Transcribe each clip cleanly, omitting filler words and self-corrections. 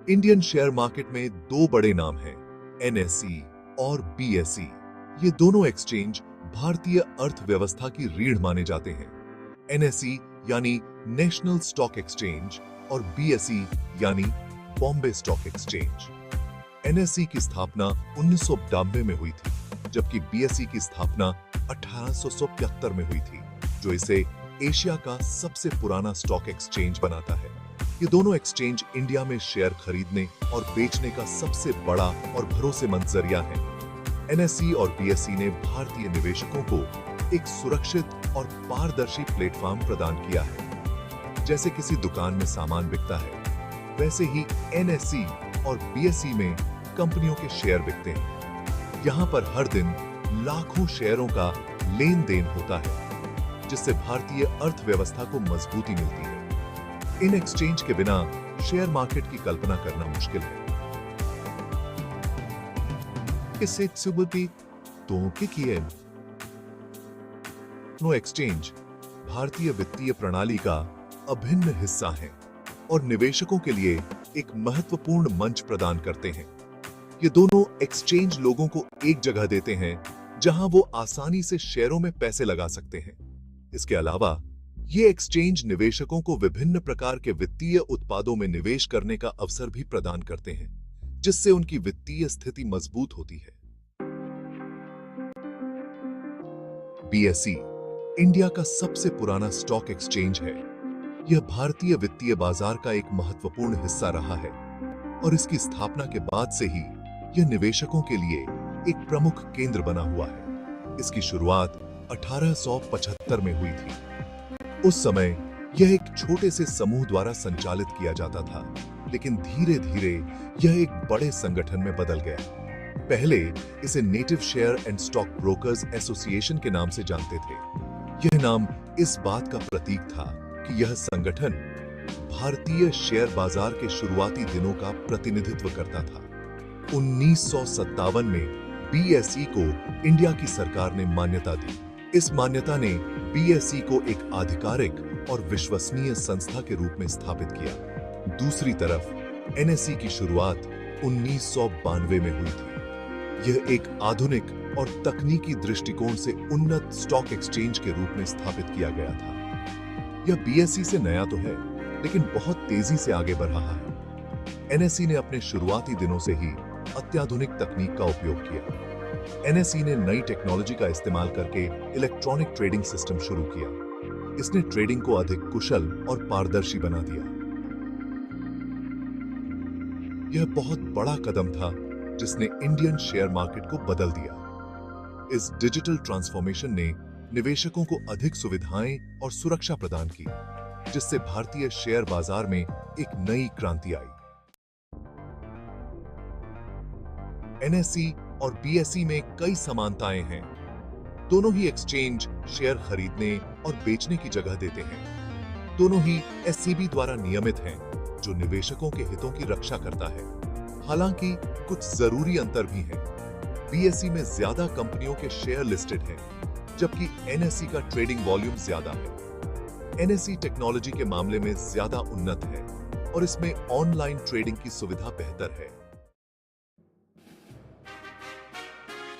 Indian share market में दो बड़े नाम हैं, एनएसई और बीएसई। ये दोनों एक्सचेंज भारतीय अर्थव्यवस्था की रीढ़ माने जाते हैं। एनएसई यानी नेशनल स्टॉक एक्सचेंज और बीएसई यानी बॉम्बे स्टॉक एक्सचेंज। एनएसई की स्थापना 1992 में हुई थी, जबकि बीएसई की स्थापना 1875 में हुई थी, जो इसे एशिया का सबसे पुराना स्टॉक एक्सचेंज बनाता है। ये दोनों एक्सचेंज इंडिया में शेयर खरीदने और बेचने का सबसे बड़ा और भरोसेमंद जरिया है। एनएसई और बीएसई ने भारतीय निवेशकों को एक सुरक्षित और पारदर्शी प्लेटफॉर्म प्रदान किया है। जैसे किसी दुकान में सामान बिकता है, वैसे ही एनएसई और बीएसई में कंपनियों के शेयर बिकते हैं। यहाँ पर हर दिन लाखों शेयरों का लेन देन होता है, जिससे भारतीय अर्थव्यवस्था को मजबूती मिलती है। इन एक्सचेंज के बिना शेयर मार्केट की कल्पना करना मुश्किल है। इससे नो एक्सचेंज भारतीय वित्तीय प्रणाली का अभिन्न हिस्सा है और निवेशकों के लिए एक महत्वपूर्ण मंच प्रदान करते हैं। ये दोनों एक्सचेंज लोगों को एक जगह देते हैं जहां वो आसानी से शेयरों में पैसे लगा सकते हैं। इसके अलावा ये एक्सचेंज निवेशकों को विभिन्न प्रकार के वित्तीय उत्पादों में निवेश करने का अवसर भी प्रदान करते हैं, जिससे उनकी वित्तीय स्थिति मजबूत होती है। बीएसई इंडिया का सबसे पुराना स्टॉक एक्सचेंज है। यह भारतीय वित्तीय बाजार का एक महत्वपूर्ण हिस्सा रहा है और इसकी स्थापना के बाद से ही यह निवेशकों के लिए एक प्रमुख केंद्र बना हुआ है। इसकी शुरुआत 1875 में हुई थी। उस समय यह एक छोटे से समूह द्वारा संचालित किया जाता था, लेकिन धीरे धीरे यह एक बड़े संगठन में बदल गया। पहले इसे native share and stock brokers association के नाम से जानते थे। यह नाम इस बात का प्रतीक था कि यह संगठन भारतीय शेयर बाजार के शुरुआती दिनों का प्रतिनिधित्व करता था। 1957 में बीएसई को इंडिया की सरकार ने मान्यता दी। इस मान्यता ने बीएसई को एक आधिकारिक और विश्वसनीय संस्था के रूप में स्थापित किया। दूसरी तरफ एनएसई की शुरुआत 1992 में हुई थी। यह एक आधुनिक और तकनीकी दृष्टिकोण से उन्नत स्टॉक एक्सचेंज के रूप में स्थापित किया गया था। यह बीएसई से नया तो है, लेकिन बहुत तेजी से आगे बढ़ रहा है। एनएसई ने अपने शुरुआती दिनों से ही अत्याधुनिक तकनीक का उपयोग किया। एनएसई ने नई टेक्नोलॉजी का इस्तेमाल करके इलेक्ट्रॉनिक ट्रेडिंग सिस्टम शुरू किया। इसने ट्रेडिंग को अधिक कुशल और पारदर्शी बना दिया। यह बहुत बड़ा कदम था जिसने इंडियन शेयर मार्केट को बदल दिया। इस डिजिटल ट्रांसफॉर्मेशन ने निवेशकों को अधिक सुविधाएं और सुरक्षा प्रदान की, जिससे भारतीय शेयर बाजार में एक नई क्रांति आई। एनएसई और बीएसई में कई समानताएं हैं। दोनों ही एक्सचेंज शेयर खरीदने और बेचने की जगह देते हैं। दोनों ही एससीबी द्वारा नियमित हैं, जो निवेशकों के हितों की रक्षा करता है। हालांकि कुछ जरूरी अंतर भी हैं। बीएसई में ज्यादा कंपनियों के शेयर लिस्टेड हैं, जबकि एनएसई का ट्रेडिंग वॉल्यूम ज्यादा है। एनएसई टेक्नोलॉजी के मामले में ज्यादा उन्नत है और इसमें ऑनलाइन ट्रेडिंग की सुविधा बेहतर है।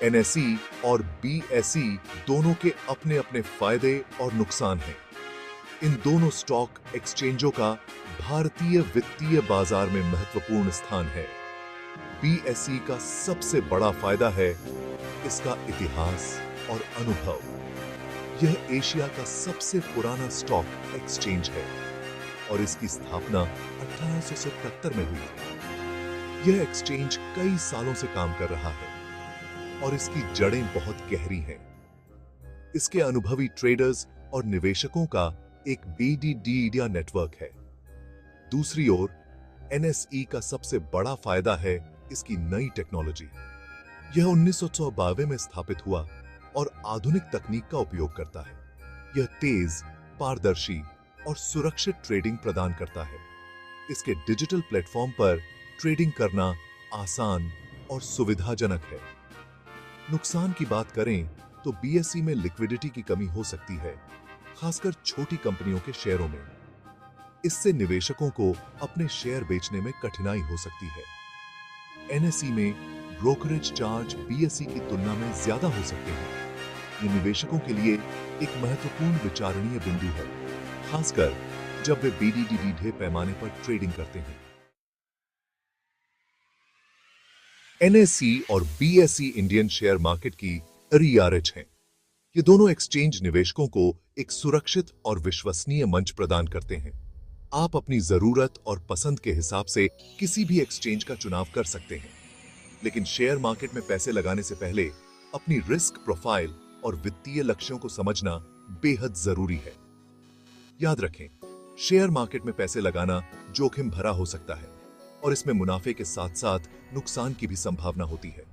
एनएसई और बीएसई दोनों के अपने अपने फायदे और नुकसान हैं। इन दोनों स्टॉक एक्सचेंजों का भारतीय वित्तीय बाजार में महत्वपूर्ण स्थान है। बीएसई का सबसे बड़ा फायदा है इसका इतिहास और अनुभव। यह एशिया का सबसे पुराना स्टॉक एक्सचेंज है और इसकी स्थापना 1877 में हुई थी। यह एक्सचेंज कई सालों से काम कर रहा है और इसकी जड़ें बहुत गहरी हैं। इसके अनुभवी ट्रेडर्स और निवेशकों का एक बीडीडी नेटवर्क है। दूसरी ओर एनएसई का सबसे बड़ा फायदा है इसकी नई टेक्नोलॉजी। यह 1992 में स्थापित हुआ और आधुनिक तकनीक का उपयोग करता है। यह तेज, पारदर्शी और सुरक्षित ट्रेडिंग प्रदान करता है। इसके डिजिटल प्लेटफॉर्म पर ट्रेडिंग करना आसान और सुविधाजनक है। नुकसान की बात करें तो बीएसई में लिक्विडिटी की कमी हो सकती है, खासकर छोटी कंपनियों के शेयरों में। इससे निवेशकों को अपने शेयर बेचने में कठिनाई हो सकती है। एनएसई में ब्रोकरेज चार्ज बीएसई की तुलना में ज्यादा हो सकते हैं। ये निवेशकों के लिए एक महत्वपूर्ण विचारणीय बिंदु है, खासकर जब वे बीडीडी ढीढ़े पैमाने पर ट्रेडिंग करते हैं। एनएसई और बीएसई इंडियन शेयर मार्केट की रीआरएच हैं। ये दोनों एक्सचेंज निवेशकों को एक सुरक्षित और विश्वसनीय मंच प्रदान करते हैं। आप अपनी जरूरत और पसंद के हिसाब से किसी भी एक्सचेंज का चुनाव कर सकते हैं, लेकिन शेयर मार्केट में पैसे लगाने से पहले अपनी रिस्क प्रोफाइल और वित्तीय लक्ष्यों को समझना बेहद जरूरी है। याद रखें, शेयर मार्केट में पैसे लगाना जोखिम भरा हो सकता है और इसमें मुनाफे के साथ साथ नुकसान की भी संभावना होती है।